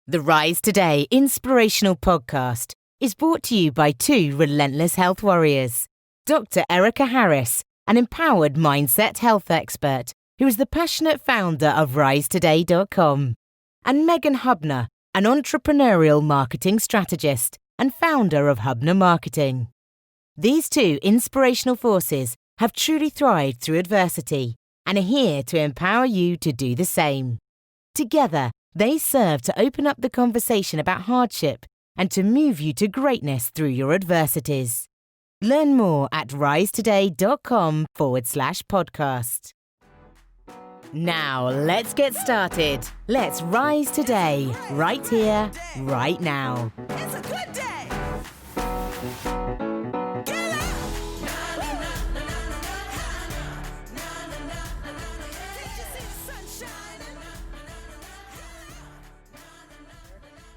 The Rise Today Inspirational Podcast is brought to you by two relentless health warriors, Dr. Erica Harris, an empowered mindset health expert who is the passionate founder of RiseToday.com, and Megan Hubner, an entrepreneurial marketing strategist and founder of Hubner Marketing. These two inspirational forces have truly thrived through adversity and are here to empower you to do the same. Together, they serve to open up the conversation about hardship and to move you to greatness through your adversities. Learn more at risetoday.com/podcast. Now, let's get started. Let's rise today, right here, right now. It's a good day.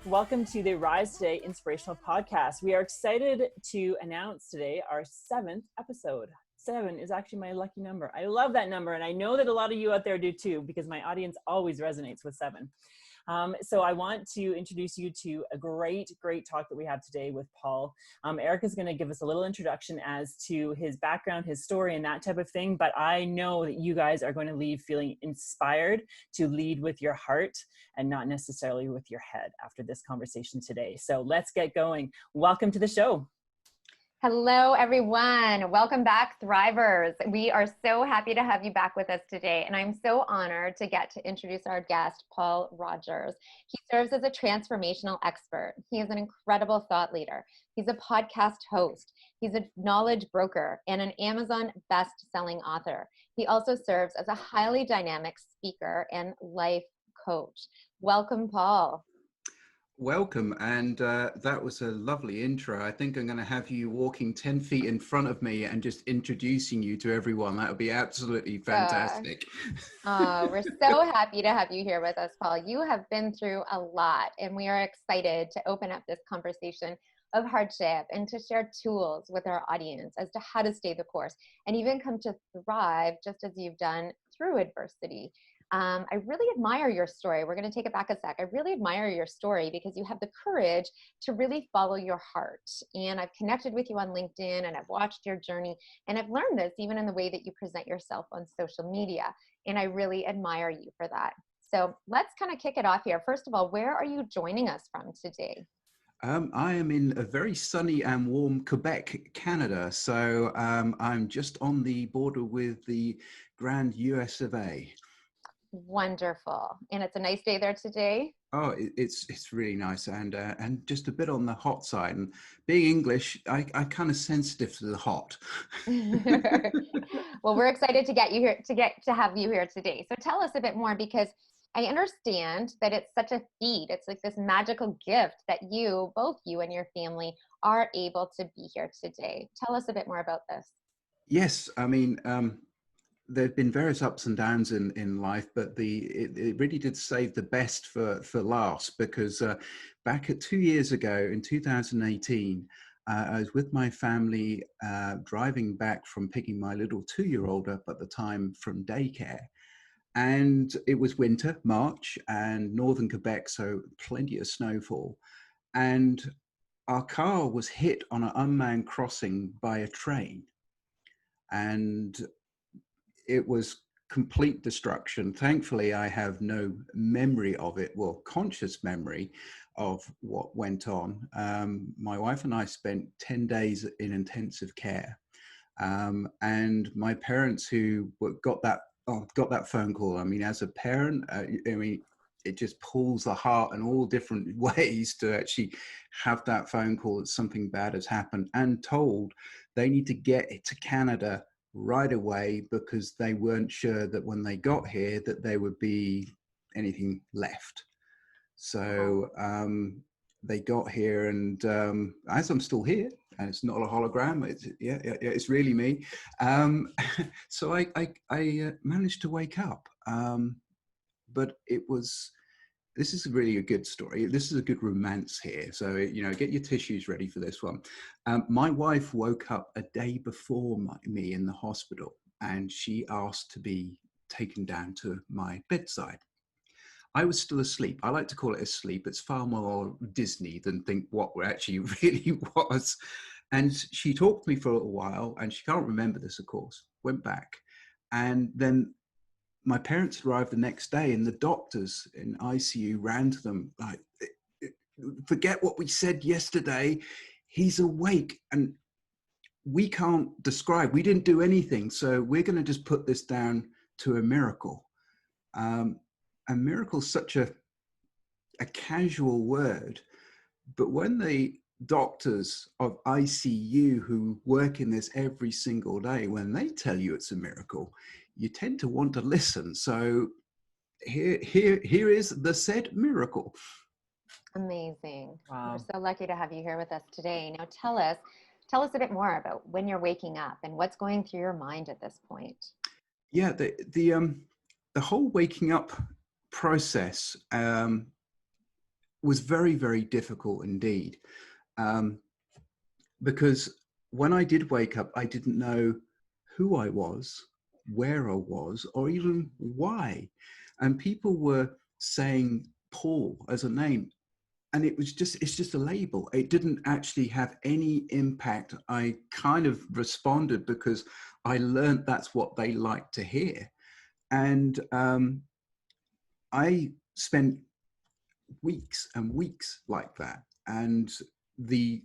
Welcome to the Rise Today Inspirational Podcast. We are excited to announce today our 7th episode. 7 is actually my lucky number. I love that number, and I know that a lot of you out there do too, because my audience always resonates with 7. So I want to introduce you to a great talk that we have today with Paul. Eric is going to give us a little introduction as to his background, his story, and that type of thing. But I know that you guys are going to leave feeling inspired to lead with your heart and not necessarily with your head after this conversation today. So let's get going. Welcome to the show. Hello, everyone. Welcome back, Thrivers. We are so happy to have you back with us today. And I'm so honored to get to introduce our guest, Paul Rogers. He serves as a transformational expert. He is an incredible thought leader. He's a podcast host. He's a knowledge broker and an Amazon best-selling author. He also serves as a highly dynamic speaker and life coach. Welcome, Paul. Welcome, and that was a lovely intro. I think I'm going to have you walking 10 feet in front of me and just introducing you to everyone. That would be absolutely fantastic. We're so happy to have you here with us, Paul. You have been through a lot, and we are excited to open up this conversation of hardship and to share tools with our audience as to how to stay the course and even come to thrive just as you've done through adversity. I really admire your story. We're going to take it back a sec. I really admire your story because you have the courage to really follow your heart. And I've connected with you on LinkedIn and I've watched your journey. And I've learned this even in the way that you present yourself on social media. And I really admire you for that. So let's kind of kick it off here. First of all, where are you joining us from today? I am in a very sunny and warm Quebec, Canada. So I'm just on the border with the grand US of A. Wonderful. And it's a nice day there today? Oh, it's really nice and just a bit on the hot side. And being English, I kind of sensitive to the hot. Well, we're excited to get you here, to have you here today. So tell us a bit more, because I understand that it's such a feat. It's like this magical gift that you, both you and your family, are able to be here today. Tell us a bit more about this. Yes, I mean, there have been various ups and downs in life, but it really did save the best for last, because back at 2 years ago in 2018, I was with my family driving back from picking my little 2-year-old up at the time from daycare. And it was winter, March, and northern Quebec, so plenty of snowfall. And our car was hit on an unmanned crossing by a train. And it was complete destruction. Thankfully, I have no memory of it, well, conscious memory of what went on. My wife and I spent 10 days in intensive care. And my parents who got that phone call, I mean, as a parent, it just pulls the heart in all different ways to actually have that phone call that something bad has happened, and told they need to get to Canada right away because they weren't sure that when they got here that there would be anything left. So they got here, and as I'm still here, and it's not a hologram, it's really me. So I managed to wake up, but this is really a good story. This is a good romance here. So, get your tissues ready for this one. My wife woke up a day before me in the hospital, and she asked to be taken down to my bedside. I was still asleep. I like to call it asleep. It's far more Disney than think what we actually really was. And she talked to me for a little while, and she can't remember this, of course, went back. And then my parents arrived the next day, and the doctors in ICU ran to them like, forget what we said yesterday. He's awake. And we can't describe, we didn't do anything. So we're going to just put this down to a miracle. A miracle is such a casual word, but when the doctors of ICU who work in this every single day, when they tell you it's a miracle, you tend to want to listen. So here is the said miracle. Amazing. Wow. We're so lucky to have you here with us today. Now tell us a bit more about when you're waking up and what's going through your mind at this point. Yeah, the whole waking up process was very, very difficult indeed. Because when I did wake up, I didn't know who I was, where I was, or even why. And people were saying Paul as a name. And it's just a label. It didn't actually have any impact. I kind of responded because I learned that's what they like to hear. And I spent weeks and weeks like that. And the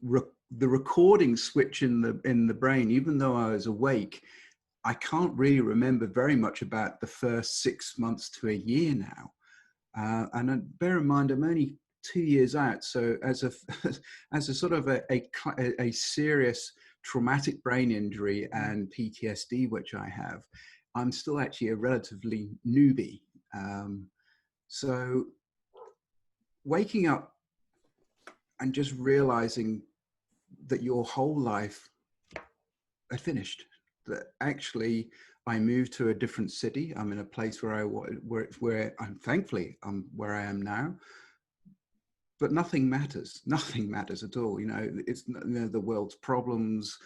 recording switch in the brain, even though I was awake, I can't really remember very much about the first 6 months to a year now. And bear in mind, I'm only 2 years out. So as a sort of a serious traumatic brain injury and PTSD, which I have, I'm still actually a relatively newbie. So waking up and just realizing that your whole life had finished, that actually I moved to a different city. I'm in a place where I'm thankfully where I am now. But nothing matters. Nothing matters at all. It's the world's problems,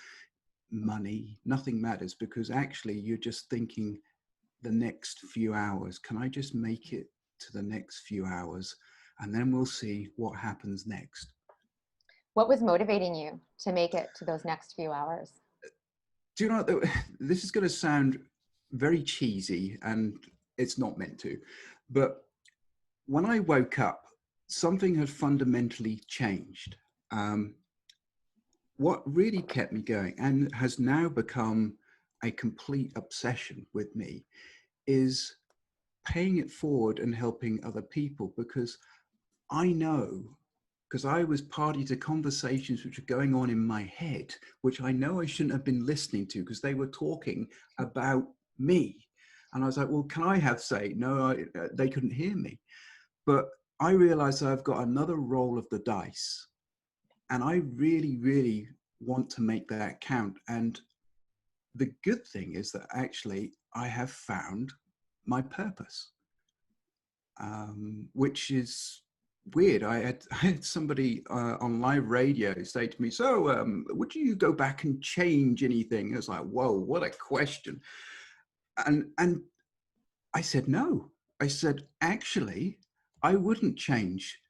money. Nothing matters because actually you're just thinking the next few hours. Can I just make it to the next few hours, and then we'll see what happens next. What was motivating you to make it to those next few hours? Do you know, this is going to sound very cheesy, and it's not meant to, but when I woke up, something had fundamentally changed. What really kept me going and has now become a complete obsession with me is paying it forward and helping other people, because I know, because I was party to conversations which are going on in my head, which I know I shouldn't have been listening to because they were talking about me. And I was like, well, can I have say? No, they couldn't hear me. But I realized I've got another roll of the dice. And I really, really want to make that count. And the good thing is that actually I have found my purpose, which is weird. I had somebody on live radio say to me, so would you go back and change anything? I was like, whoa, what a question. And I said, no. I said, actually, I wouldn't change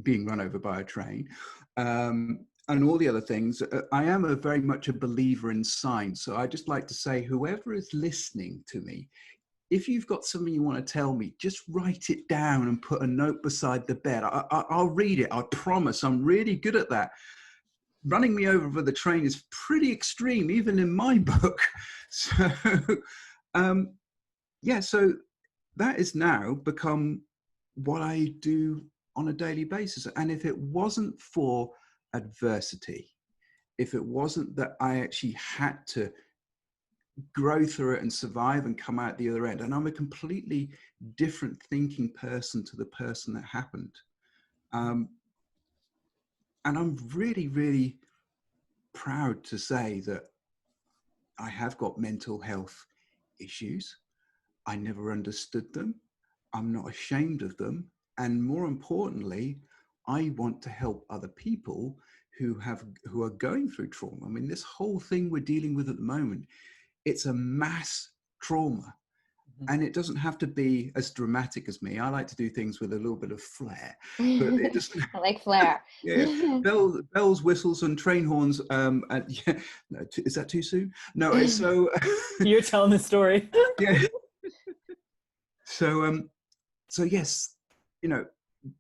being run over by a train and all the other things. I am very much a believer in science. So I just like to say, whoever is listening to me, if you've got something you want to tell me, just write it down and put a note beside the bed. I'll read it. I promise. I'm really good at that. Running me over with the train is pretty extreme, even in my book. So, so that has now become what I do on a daily basis. And if it wasn't for adversity, if it wasn't that I actually had to grow through it and survive and come out the other end, and I'm a completely different thinking person to the person that happened. And I'm really, really proud to say that I have got mental health issues. I never understood them. I'm not ashamed of them. And more importantly, I want to help other people who are going through trauma. I mean, this whole thing we're dealing with at the moment, it's a mass trauma. And it doesn't have to be as dramatic as me. I like to do things with a little bit of flair, but it doesn't. I like flair. Yeah, bells, whistles, and train horns. And yeah, no, is that too soon? No, it's so. You're telling the story. Yeah. So yes,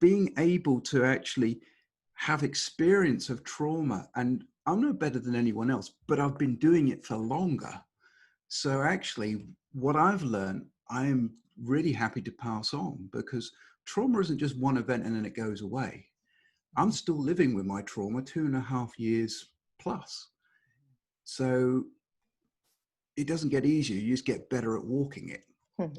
being able to actually have experience of trauma, and I'm no better than anyone else, but I've been doing it for longer. So actually, what I've learned, I'm really happy to pass on, because trauma isn't just one event and then it goes away. I'm still living with my trauma 2.5 years plus. So it doesn't get easier. You just get better at walking it.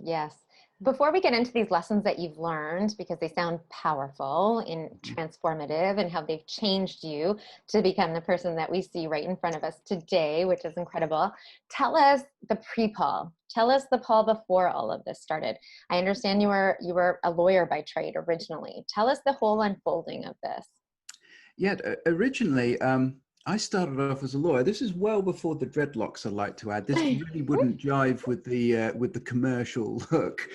Yes. Before we get into these lessons that you've learned, because they sound powerful and transformative and how they've changed you to become the person that we see right in front of us today, which is incredible. Tell us the pre-Paul. Tell us the Paul before all of this started. I understand you were a lawyer by trade originally. Tell us the whole unfolding of this. Yeah, originally, I started off as a lawyer. This is well before the dreadlocks, I'd like to add. This really wouldn't jive with the commercial look.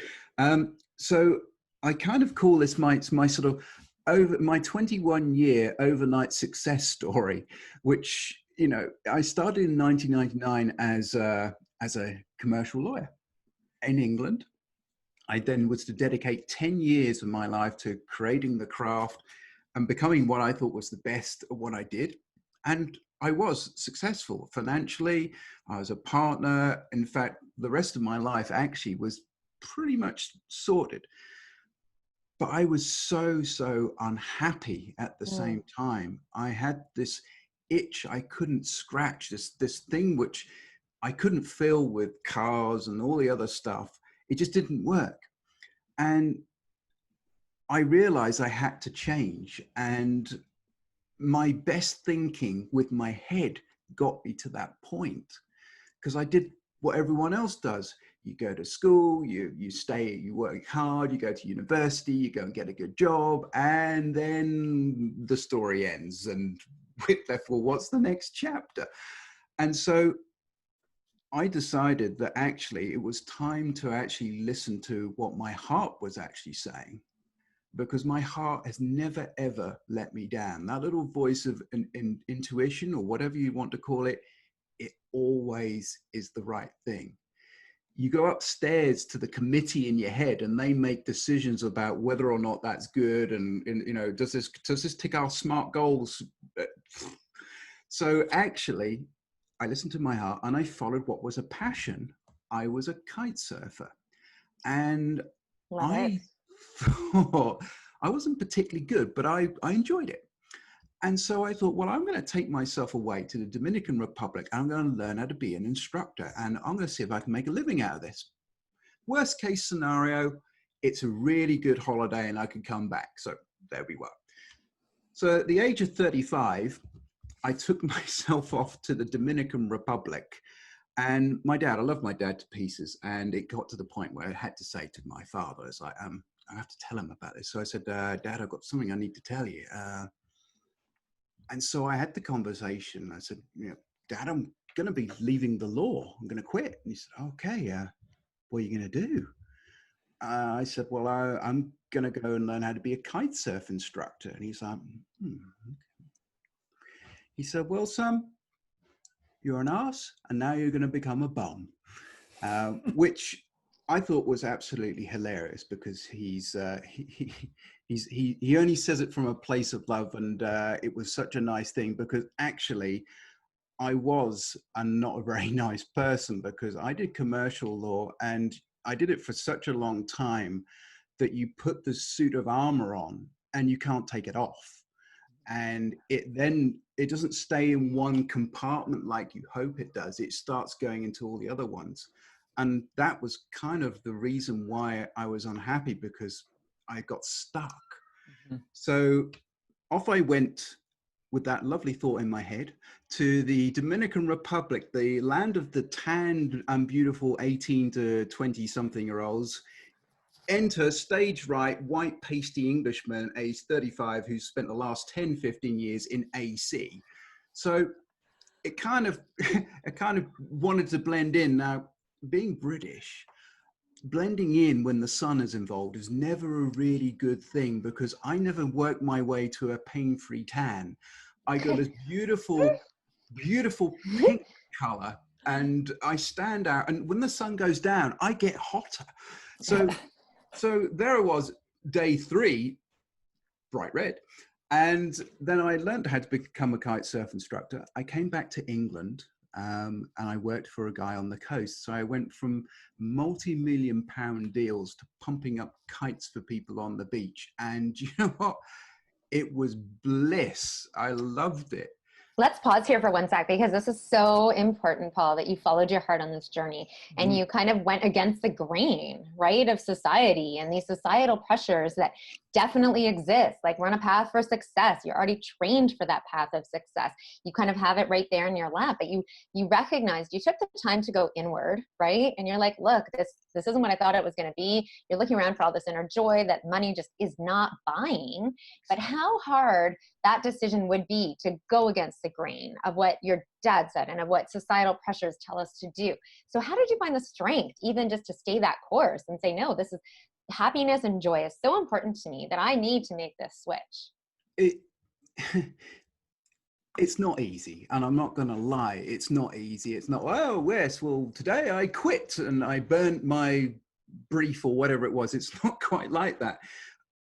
So I kind of call this my sort of my 21-year overnight success story, which, I started in 1999 as a commercial lawyer in England. I then was to dedicate 10 years of my life to creating the craft and becoming what I thought was the best at what I did. And I was successful financially. I was a partner. In fact, the rest of my life actually was pretty much sorted. But I was so unhappy at the same time. I had this itch I couldn't scratch, this thing which I couldn't fill with cars and all the other stuff. It just didn't work. And I realized I had to change. And my best thinking with my head got me to that point, because I did what everyone else does. You go to school, you stay, you work hard, you go to university, you go and get a good job, and then the story ends. And therefore, what's the next chapter? And so I decided that actually it was time to actually listen to what my heart was actually saying, because my heart has never, ever let me down. That little voice of intuition, or whatever you want to call it, it always is the right thing. You go upstairs to the committee in your head and they make decisions about whether or not that's good. And does this tick our SMART goals? So actually, I listened to my heart and I followed what was a passion. I was a kite surfer. And I thought I wasn't particularly good, but I enjoyed it. And so I thought, well, I'm going to take myself away to the Dominican Republic. I'm going to learn how to be an instructor, and I'm going to see if I can make a living out of this. Worst case scenario, it's a really good holiday and I can come back. So there we were. So at the age of 35, I took myself off to the Dominican Republic. And my dad, I love my dad to pieces. And it got to the point where I had to say to my father, it's like, I have to tell him about this. So I said, Dad, I've got something I need to tell you. And so I had the conversation. I said, Dad, I'm going to be leaving the law. I'm going to quit. And he said, okay, what are you going to do? I said, well, I'm going to go and learn how to be a kite surf instructor. And he's like, okay. He said, well, son, you're an ass, and now you're going to become a bum, which I thought was absolutely hilarious, because he only says it from a place of love. And it was such a nice thing, because actually I was not a very nice person, because I did commercial law and I did it for such a long time that you put the suit of armor on and you can't take it off. And it doesn't stay in one compartment like you hope it does. It starts going into all the other ones. And that was kind of the reason why I was unhappy, because I got stuck. Mm-hmm. So off I went with that lovely thought in my head to the Dominican Republic, the land of the tanned and beautiful 18 to 20 something year olds. Enter stage right, white pasty Englishman, age 35, who's spent the last 10, 15 years in AC. So it kind of wanted to blend in. Now, being British, blending in when the sun is involved is never a really good thing, because I never work my way to a pain-free tan. I got this beautiful, beautiful pink color, and I stand out. And when the sun goes down, I get hotter. So there I was, day 3, bright red. And then I learned how to become a kite surf instructor. I came back to England, and I worked for a guy on the coast. So I went from multi-million pound deals to pumping up kites for people on the beach. And you know what? It was bliss. I loved it. Let's pause here for one sec, because this is so important, Paul, that you followed your heart on this journey and you kind of went against the grain, right, of society and these societal pressures that definitely exist. Like, we're on a path for success. You're already trained for that path of success. You kind of have it right there in your lap, but you recognized, you took the time to go inward, right? And you're like, look, this isn't what I thought it was going to be. You're looking around for all this inner joy that money just is not buying. But how hard that decision would be to go against the grain of what your dad said and of what societal pressures tell us to do. So how did you find the strength even just to stay that course and say, no, this is happiness and joy is so important to me that I need to make this switch? It's not easy, and I'm not going to lie. It's not easy. It's not, oh, yes, well, today I quit and I burnt my brief or whatever it was. It's not quite like that.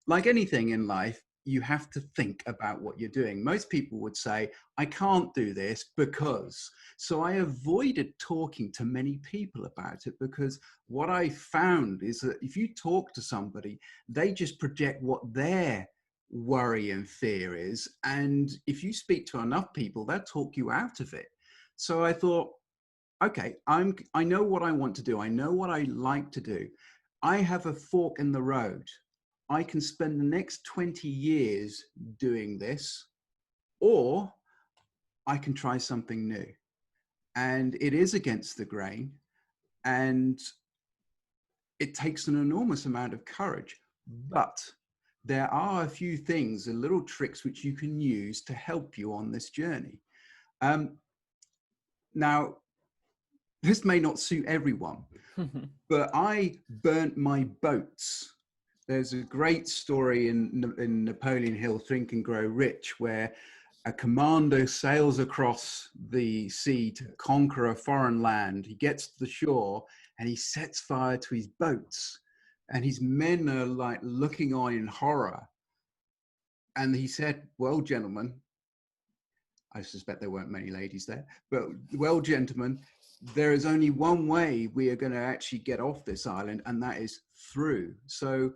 Like anything in life, you have to think about what you're doing. Most people would say, I can't do this because. So I avoided talking to many people about it, because what I found is that if you talk to somebody, they just project what their worry and fear is. And if you speak to enough people, they'll talk you out of it. So I thought, okay, I know what I want to do. I know what I like to do. I have a fork in the road. I can spend the next 20 years doing this, or I can try something new. And it is against the grain, and it takes an enormous amount of courage. But there are a few things, a little tricks which you can use to help you on this journey. Now, this may not suit everyone, but I burnt my boats. There's a great story in Napoleon Hill, Think and Grow Rich, where a commander sails across the sea to conquer a foreign land. He gets to the shore and he sets fire to his boats, and his men are like looking on in horror. And he said, well, gentlemen, I suspect there weren't many ladies there, but well, gentlemen, there is only one way we are going to actually get off this island, and that is through. So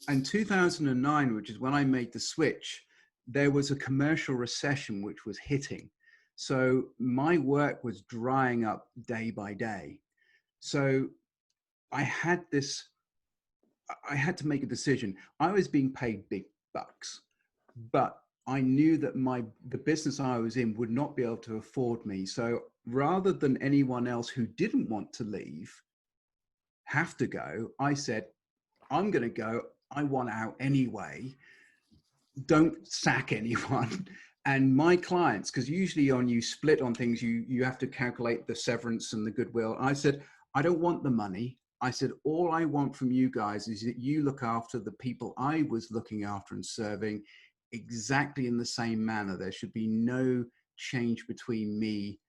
in 2009, which is when I made the switch, there was a commercial recession which was hitting. So my work was drying up day by day. So I had to make a decision. I was being paid big bucks, but I knew that the business I was in would not be able to afford me. So rather than anyone else who didn't want to leave have to go, I said, I'm going to go. I want out anyway. Don't sack anyone. And my clients, because usually on you split on things, you have to calculate the severance and the goodwill. I said, I don't want the money. I said, all I want from you guys is that you look after the people I was looking after and serving exactly in the same manner. There should be no change between me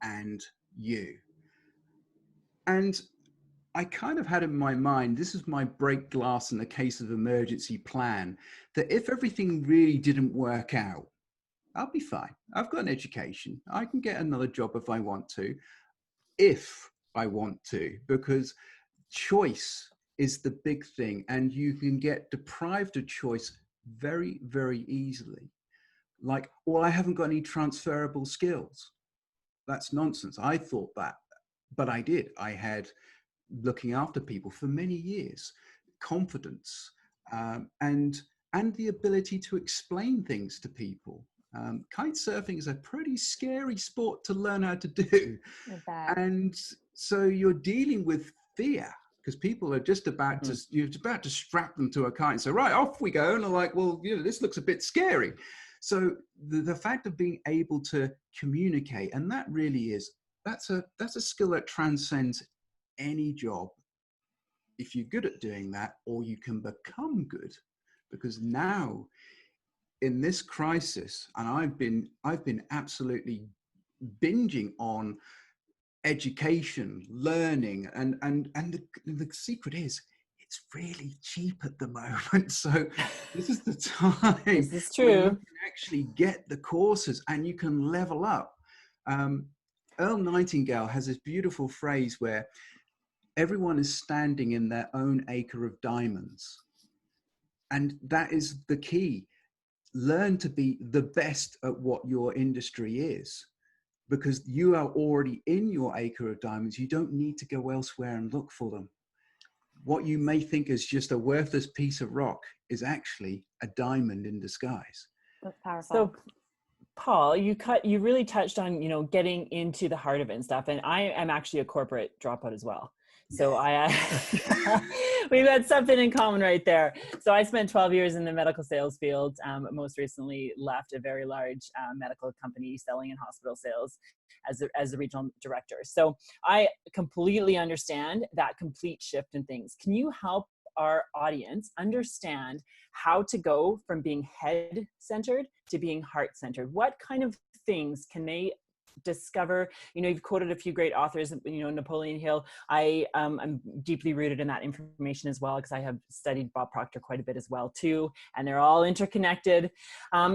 and you. And I kind of had in my mind, this is my break glass in the case of emergency plan, that if everything really didn't work out, I'll be fine. I've got an education. I can get another job if I want to, because choice is the big thing. And you can get deprived of choice very, very easily. Like, well, I haven't got any transferable skills. That's nonsense. I thought that, but I did. I had looking after people for many years, confidence, and the ability to explain things to people. Kite surfing is a pretty scary sport to learn how to do. And so you're dealing with fear, because people are just about to, you're about to strap them to a kite and say, right, off we go. And they're like, well, this looks a bit scary. So the fact of being able to communicate, and that really is, that's a skill that transcends any job, if you're good at doing that, or you can become good. Because now in this crisis, and I've been absolutely binging on education, learning, and the secret is it's really cheap at the moment. So this is the time This is when you true. can actually get the courses and you can level up. Earl Nightingale has this beautiful phrase where everyone is standing in their own acre of diamonds. And that is the key. Learn to be the best at what your industry is, because you are already in your acre of diamonds. You don't need to go elsewhere and look for them. What you may think is just a worthless piece of rock is actually a diamond in disguise. That's powerful. So Paul, you really touched on, getting into the heart of it and stuff. And I am actually a corporate dropout as well. So we've had something in common right there. So I spent 12 years in the medical sales field. Most recently left a very large medical company selling in hospital sales as a regional director. So I completely understand that complete shift in things. Can you help our audience understand how to go from being head-centered to being heart-centered? What kind of things can they discover? You've quoted a few great authors, Napoleon Hill. I'm deeply rooted in that information as well, because I have studied Bob Proctor quite a bit as well too, and they're all interconnected.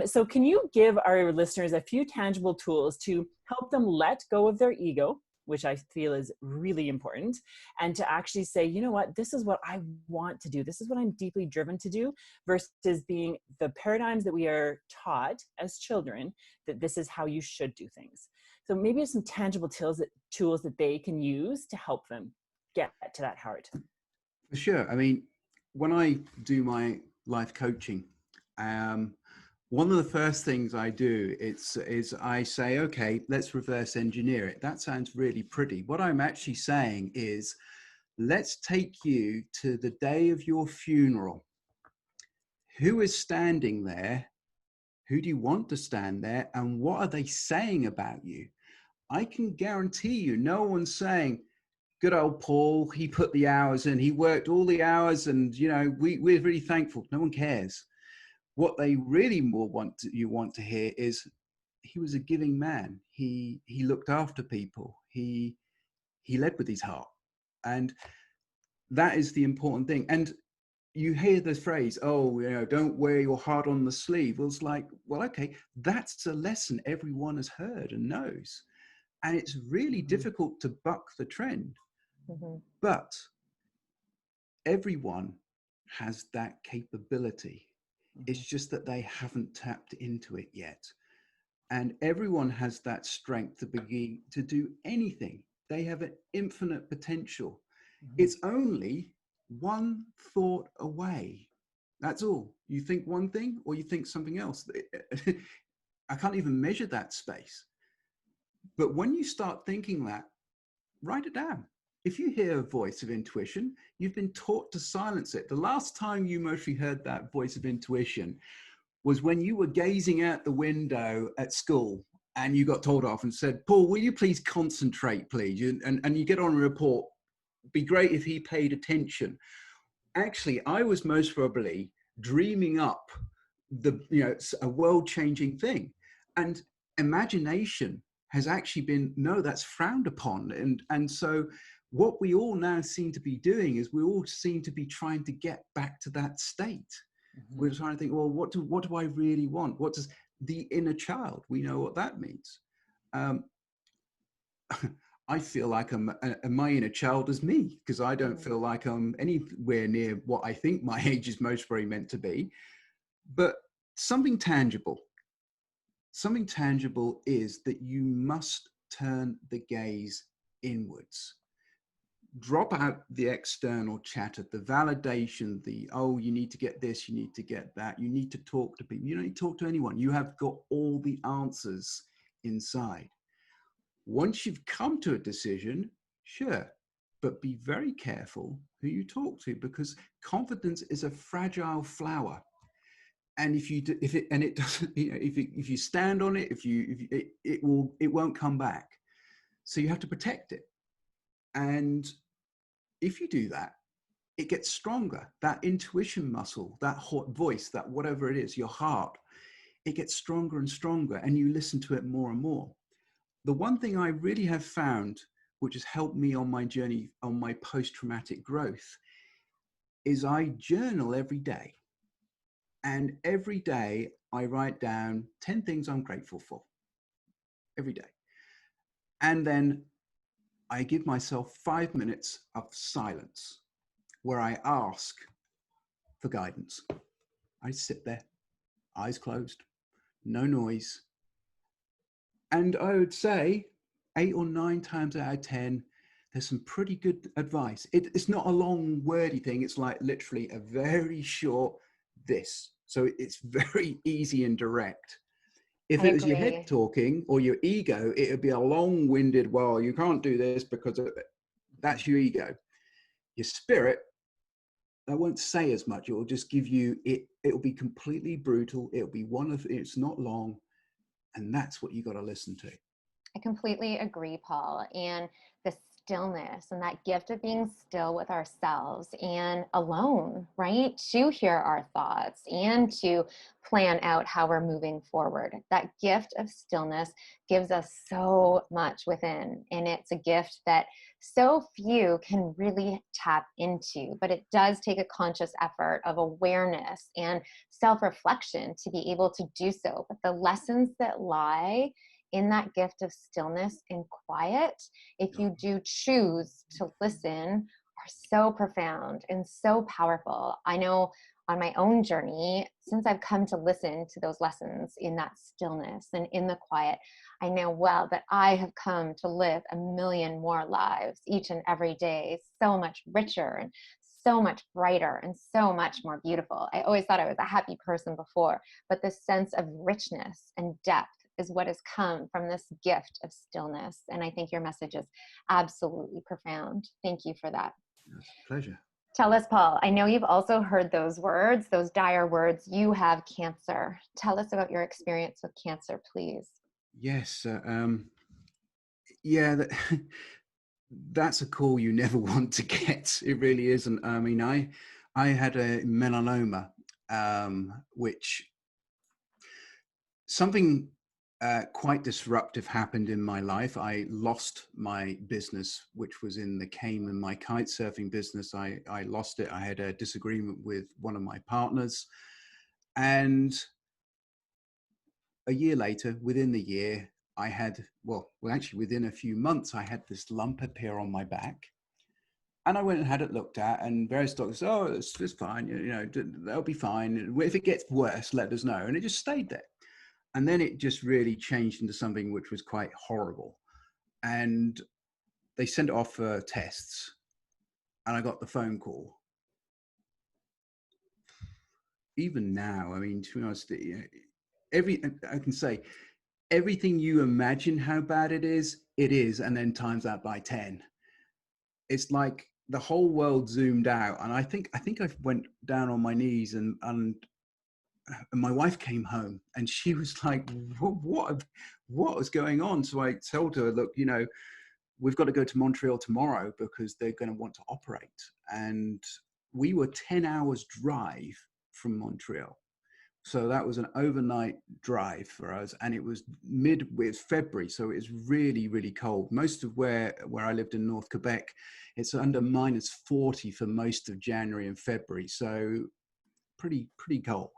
So can you give our listeners a few tangible tools to help them let go of their ego, which I feel is really important, and to actually say, you know what, this is what I want to do. This is what I'm deeply driven to do, versus being the paradigms that we are taught as children that this is how you should do things. So maybe some tangible tools that they can use to help them get to that heart. For sure. I mean, when I do my life coaching, one of the first things I do is I say, okay, let's reverse engineer it. That sounds really pretty. What I'm actually saying is, let's take you to the day of your funeral. Who is standing there? Who do you want to stand there? And what are they saying about you? I can guarantee you, no one's saying, good old Paul, he put the hours in, he worked all the hours, and we're really thankful. No one cares. What they really want to hear is, he was a giving man. He looked after people. He led with his heart, and that is the important thing. And you hear the phrase, don't wear your heart on the sleeve. Well, it's like, well, okay, that's a lesson everyone has heard and knows. And it's really difficult to buck the trend. Mm-hmm. But everyone has that capability. Mm-hmm. It's just that they haven't tapped into it yet. And everyone has that strength to begin to do anything. They have an infinite potential. Mm-hmm. It's only one thought away. That's all. You think one thing or you think something else. I can't even measure that space. But when you start thinking that, write it down. If you hear a voice of intuition, you've been taught to silence it. The last time you mostly heard that voice of intuition was when you were gazing out the window at school and you got told off and said, Paul, will you please concentrate, please? And you get on a report. Be great if he paid attention. Actually, I was most probably dreaming up a world-changing thing. And imagination has actually been, no, that's frowned upon. And so what we all now seem to be doing is we all seem to be trying to get back to that state. Mm-hmm. We're trying to think, well, what do I really want? What does the inner child, we know what that means. I feel like my inner child is me, because I don't feel like I'm anywhere near what I think my age is most probably meant to be. But something tangible is that you must turn the gaze inwards. Drop out the external chatter, the validation, you need to get this, you need to get that, you need to talk to people. You don't need to talk to anyone. You have got all the answers inside. Once you've come to a decision, sure, but be very careful who you talk to, because confidence is a fragile flower. And if you stand on it, it won't come back. So you have to protect it. And if you do that, it gets stronger. That intuition muscle, that hot voice, that whatever it is, your heart, it gets stronger and stronger, and you listen to it more and more. The one thing I really have found, which has helped me on my journey, on my post-traumatic growth, is I journal every day. And every day I write down 10 things I'm grateful for. Every day. And then I give myself 5 minutes of silence where I ask for guidance. I sit there, eyes closed, no noise. And I would say 8 or 9 times out of 10, there's some pretty good advice. It's not a long wordy thing. It's like literally a very short this. So it's very easy and direct. If it was your head talking or your ego, it would be a long-winded, well, you can't do this because that's your ego. Your spirit, I won't say as much. It will just give you, it'll be completely brutal. It'll be it's not long. And that's what you got to listen to. I completely agree, Paul. And the stillness and that gift of being still with ourselves and alone, right? To hear our thoughts and to plan out how we're moving forward. That gift of stillness gives us so much within. And it's a gift that so few can really tap into, but it does take a conscious effort of awareness and self-reflection to be able to do so. But the lessons that lie in that gift of stillness and quiet, if you do choose to listen, are so profound and so powerful. I know on my own journey, since I've come to listen to those lessons in that stillness and in the quiet, I know well that I have come to live a million more lives each and every day, so much richer and so much brighter and so much more beautiful. I always thought I was a happy person before, but this sense of richness and depth is what has come from this gift of stillness. And I think your message is absolutely profound. Thank you for that. It's a pleasure. Tell us, Paul, I know you've also heard those words, those dire words, you have cancer. Tell us about your experience with cancer, please. Yes. That's a call you never want to get. It really isn't. I mean, I had a melanoma, which something quite disruptive happened in my life. I lost my business, which was in the Cayman, my kite surfing business. I lost it. I had a disagreement with one of my partners. And a year later, within the year, I had, actually within a few months, I had this lump appear on my back. And I went and had it looked at, and various doctors said, oh, it's fine, that'll be fine. If it gets worse, let us know. And it just stayed there. And then it just really changed into something which was quite horrible. And they sent it off for tests. And I got the phone call. Even now, I mean, to be honest, I can say, everything you imagine how bad it is, and then times that by 10. It's like the whole world zoomed out. And I think I went down on my knees and my wife came home and she was like, what was going on? So I told her, look, we've got to go to Montreal tomorrow because they're going to want to operate. And we were 10 hours drive from Montreal. So that was an overnight drive for us. And it was February. So it was really, really cold. Most of where I lived in North Quebec, it's under -40 for most of January and February. So pretty cold.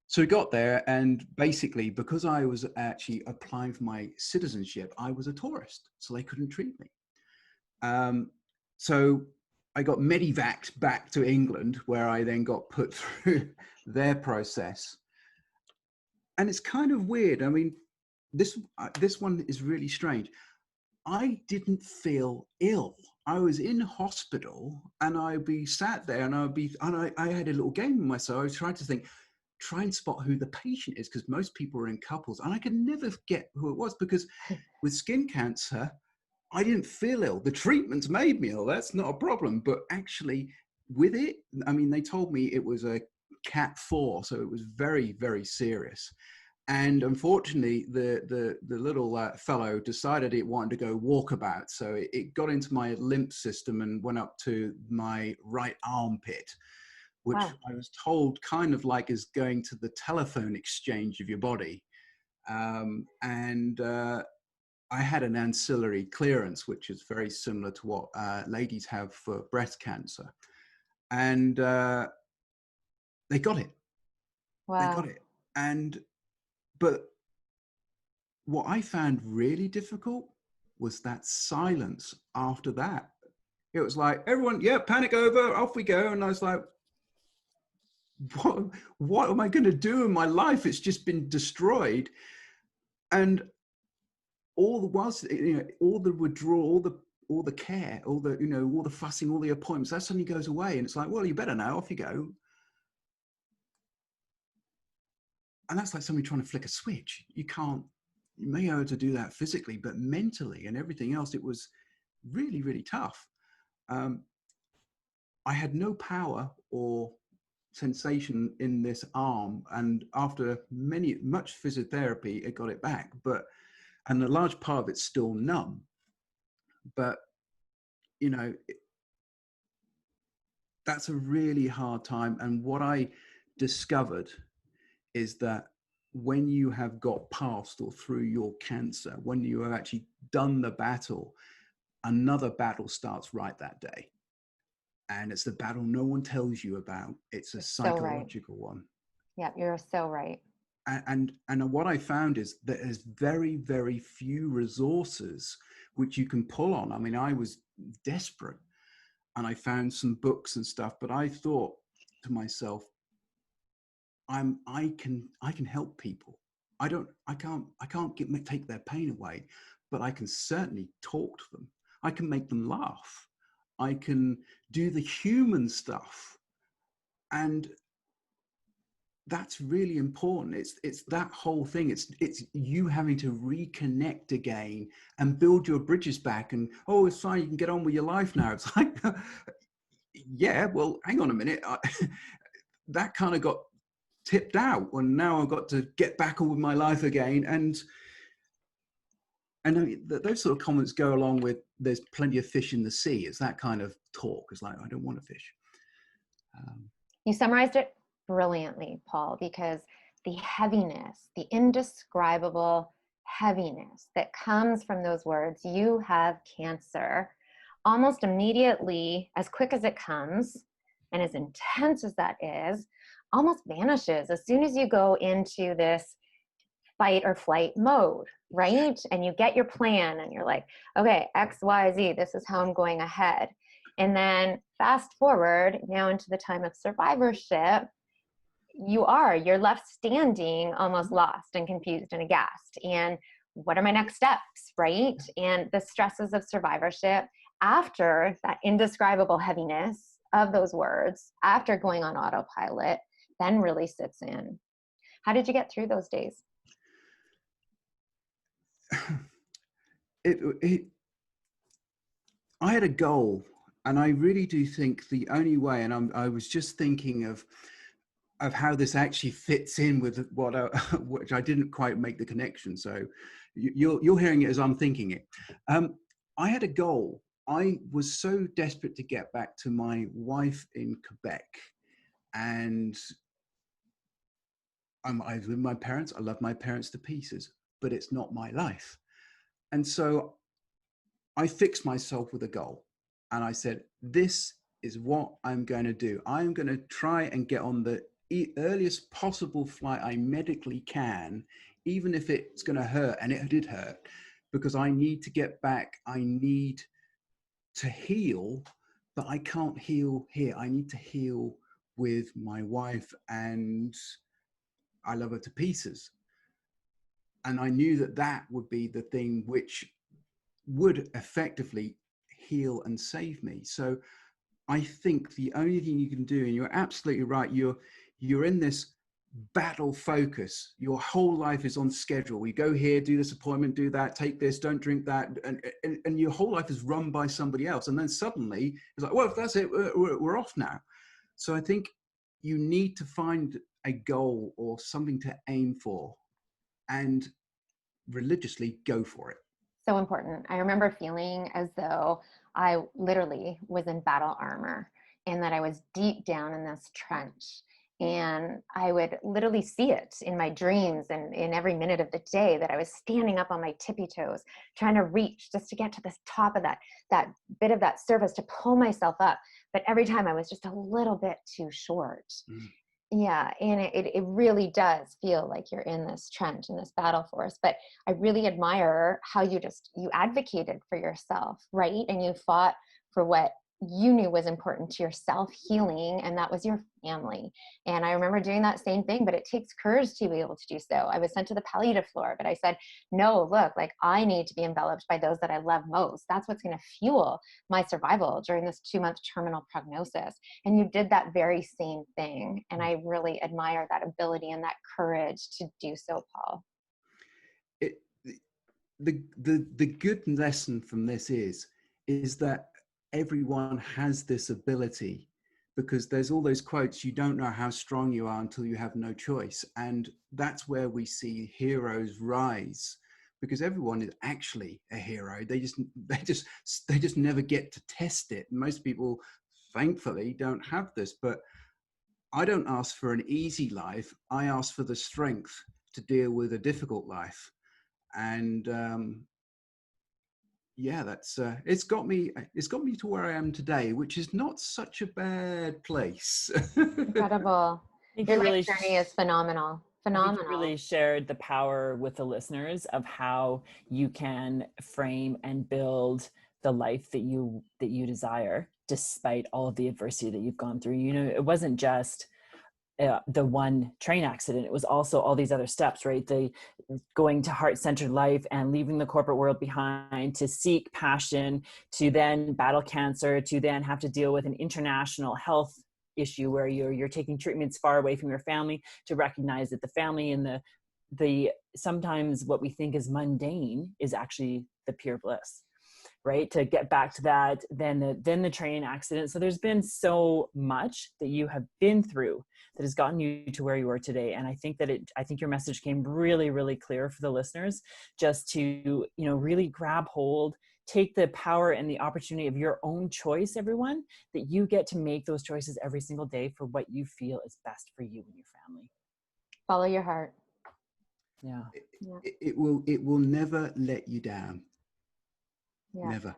So we got there, and basically, because I was actually applying for my citizenship, I was a tourist, so they couldn't treat me. So I got medevaced back to England, where I then got put through their process. And it's kind of weird. I mean, this one is really strange. I didn't feel ill. I was in hospital, and I'd be sat there, and I had a little game with myself. I was trying to try and spot who the patient is, because most people are in couples, and I could never get who it was, because with skin cancer, I didn't feel ill. The treatments made me ill. That's not a problem. But actually with it, I mean, they told me it was a Cat 4, so it was very, very serious. And unfortunately, the little fellow decided it wanted to go walkabout. So it got into my lymph system and went up to my right armpit, which Wow. I was told kind of like is going to the telephone exchange of your body. And I had an ancillary clearance, which is very similar to what ladies have for breast cancer. And they got it. Wow. They got it. But what I found really difficult was that silence after that. It was like, everyone, yeah, panic over, off we go. And I was like, what am I going to do in my life? It's just been destroyed. And all the whilst, all the withdrawal, all the care, all the fussing, all the appointments, that suddenly goes away. And it's like, well, you better now, off you go. And that's like somebody trying to flick a switch. You may be able to do that physically, but mentally and everything else, it was really, really tough. I had no power or sensation in this arm. And after much physiotherapy, it got it back. And a large part of it's still numb. But, that's a really hard time. And what I discovered is that when you have got past or through your cancer, when you have actually done the battle, another battle starts right that day. And it's the battle no one tells you about. It's a psychological one. Yeah, you're so right. And what I found is that there's very, very few resources which you can pull on. I mean, I was desperate and I found some books and stuff, but I thought to myself, I can help people. I can't take their pain away, but I can certainly talk to them. I can make them laugh. I can do the human stuff. And that's really important. It's that whole thing. It's you having to reconnect again and build your bridges back. And, oh, it's fine, you can get on with your life now. It's like, yeah, well, hang on a minute. That kind of got tipped out, and now I've got to get back on with my life again. And those sort of comments go along with, there's plenty of fish in the sea. It's that kind of talk. It's like, I don't want to fish. You summarized it brilliantly, Paul, because the heaviness, the indescribable heaviness that comes from those words, you have cancer, almost immediately, as quick as it comes, and as intense as that is, almost vanishes as soon as you go into this fight or flight mode, right? And you get your plan and you're like, okay, X, Y, Z, this is how I'm going ahead. And then fast forward now into the time of survivorship, you're left standing almost lost and confused and aghast. And what are my next steps, right? And the stresses of survivorship after that indescribable heaviness of those words, after going on autopilot, then really sits in. How did you get through those days? I had a goal, and I really do think the only way, and I was just thinking of how this actually fits in with which I didn't quite make the connection. So you're hearing it as I'm thinking it. I had a goal. I was so desperate to get back to my wife in Quebec, and I was with my parents. I love my parents to pieces, but it's not my life. And so I fixed myself with a goal, and I said, this is what I'm going to do. I'm going to try and get on the earliest possible flight I medically can, even if it's going to hurt. And it did hurt, because I need to get back. I need to heal, but I can't heal here. I need to heal with my wife, and I love her to pieces. And I knew that would be the thing which would effectively heal and save me. So I think the only thing you can do, and you're absolutely right, you're in this battle focus. Your whole life is on schedule. We go here, do this appointment, do that, take this, don't drink that. And your whole life is run by somebody else. And then suddenly it's like, well, if that's it, we're off now. So I think you need to find a goal or something to aim for. and religiously go for it. So important. I remember feeling as though I literally was in battle armor and that I was deep down in this trench. And I would literally see it in my dreams and in every minute of the day that I was standing up on my tippy toes, trying to reach just to get to the top of that bit of that surface to pull myself up. But every time I was just a little bit too short. Yeah, and it really does feel like you're in this trench, in this battle force. But I really admire how you advocated for yourself, right? And you fought for what you knew was important to yourself, healing, and that was your family. And I remember doing that same thing, but it takes courage to be able to do so. I was sent to the palliative floor, but I said, no, look, like I need to be enveloped by those that I love most. That's what's going to fuel my survival during this 2-month terminal prognosis. And you did that very same thing. And I really admire that ability and that courage to do so, Paul. The good lesson from this is that everyone has this ability, because there's all those quotes, you don't know how strong you are until you have no choice. And that's where we see heroes rise, because everyone is actually a hero. They just never get to test it. Most people, thankfully, don't have this, but I don't ask for an easy life. I ask for the strength to deal with a difficult life. And yeah, that's it's got me to where I am today, which is not such a bad place. Incredible. Your life journey is phenomenal. I think you really shared the power with the listeners of how you can frame and build the life that you desire, despite all of the adversity that you've gone through. You know, it wasn't just the one train accident. It was also all these other steps, right? The going to heart-centered life and leaving the corporate world behind to seek passion, to then battle cancer, to then have to deal with an international health issue where you're taking treatments far away from your family, to recognize that the family and the sometimes what we think is mundane is actually the pure bliss, right? To get back to that, then the train accident. So there's been so much that you have been through that has gotten you to where you are today. And I think your message came really, really clear for the listeners, just to, really grab hold, take the power and the opportunity of your own choice, everyone, that you get to make those choices every single day for what you feel is best for you and your family. Follow your heart. Yeah. It will never let you down. Yeah. Never.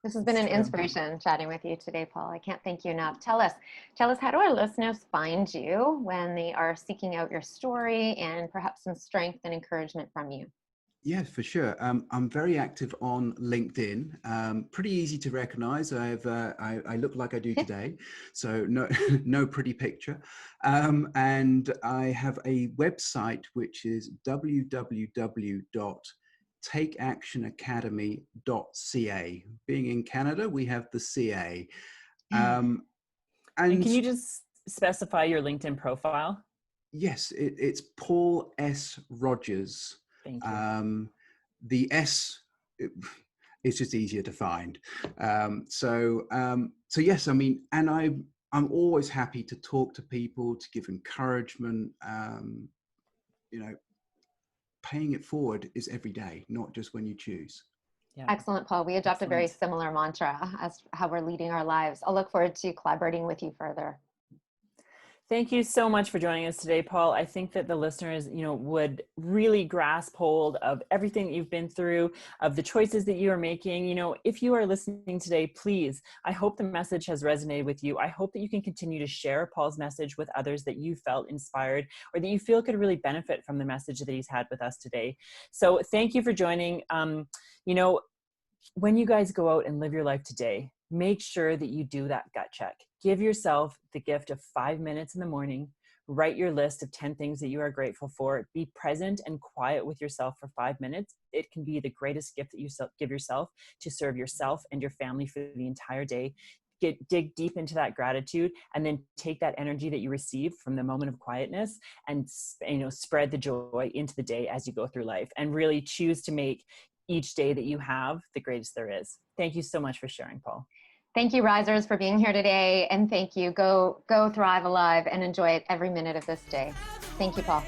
This has been an inspiration chatting with you today, Paul. I can't thank you enough. Tell us, how do our listeners find you when they are seeking out your story and perhaps some strength and encouragement from you? Yeah, for sure. I'm very active on LinkedIn. Pretty easy to recognize. I look like I do today, so no pretty picture. And I have a website which is www.takeactionacademy.ca. Being in Canada, we have the CA. And can you just specify your LinkedIn profile? Yes, it's Paul S. Rogers. Thank you. The S, it's just easier to find. So yes, I mean, and I'm always happy to talk to people, to give encouragement. Paying it forward is every day, not just when you choose. Yeah. Excellent, Paul. We adopt a very similar mantra as how we're leading our lives. I'll look forward to collaborating with you further. Thank you so much for joining us today, Paul. I think that the listeners, would really grasp hold of everything that you've been through, of the choices that you are making. If you are listening today, please, I hope the message has resonated with you. I hope that you can continue to share Paul's message with others that you felt inspired or that you feel could really benefit from the message that he's had with us today. So thank you for joining. When you guys go out and live your life today, make sure that you do that gut check. Give yourself the gift of 5 minutes in the morning. Write your list of 10 things that you are grateful for. Be present and quiet with yourself for 5 minutes. It can be the greatest gift that you give yourself to serve yourself and your family for the entire day. Dig deep into that gratitude, and then take that energy that you receive from the moment of quietness and spread the joy into the day as you go through life, and really choose to make each day that you have the greatest there is. Thank you so much for sharing, Paul. Thank you, Risers, for being here today. And thank you. Go thrive alive and enjoy it every minute of this day. Thank you, Paul.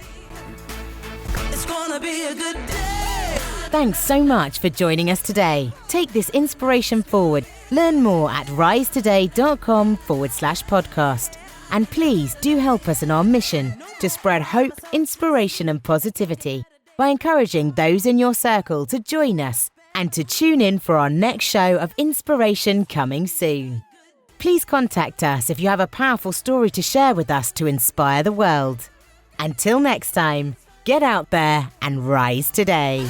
It's gonna be a good day. Thanks so much for joining us today. Take this inspiration forward. Learn more at risetoday.com/podcast. And please do help us in our mission to spread hope, inspiration, and positivity by encouraging those in your circle to join us and to tune in for our next show of inspiration coming soon. Please contact us if you have a powerful story to share with us to inspire the world. Until next time, get out there and rise today.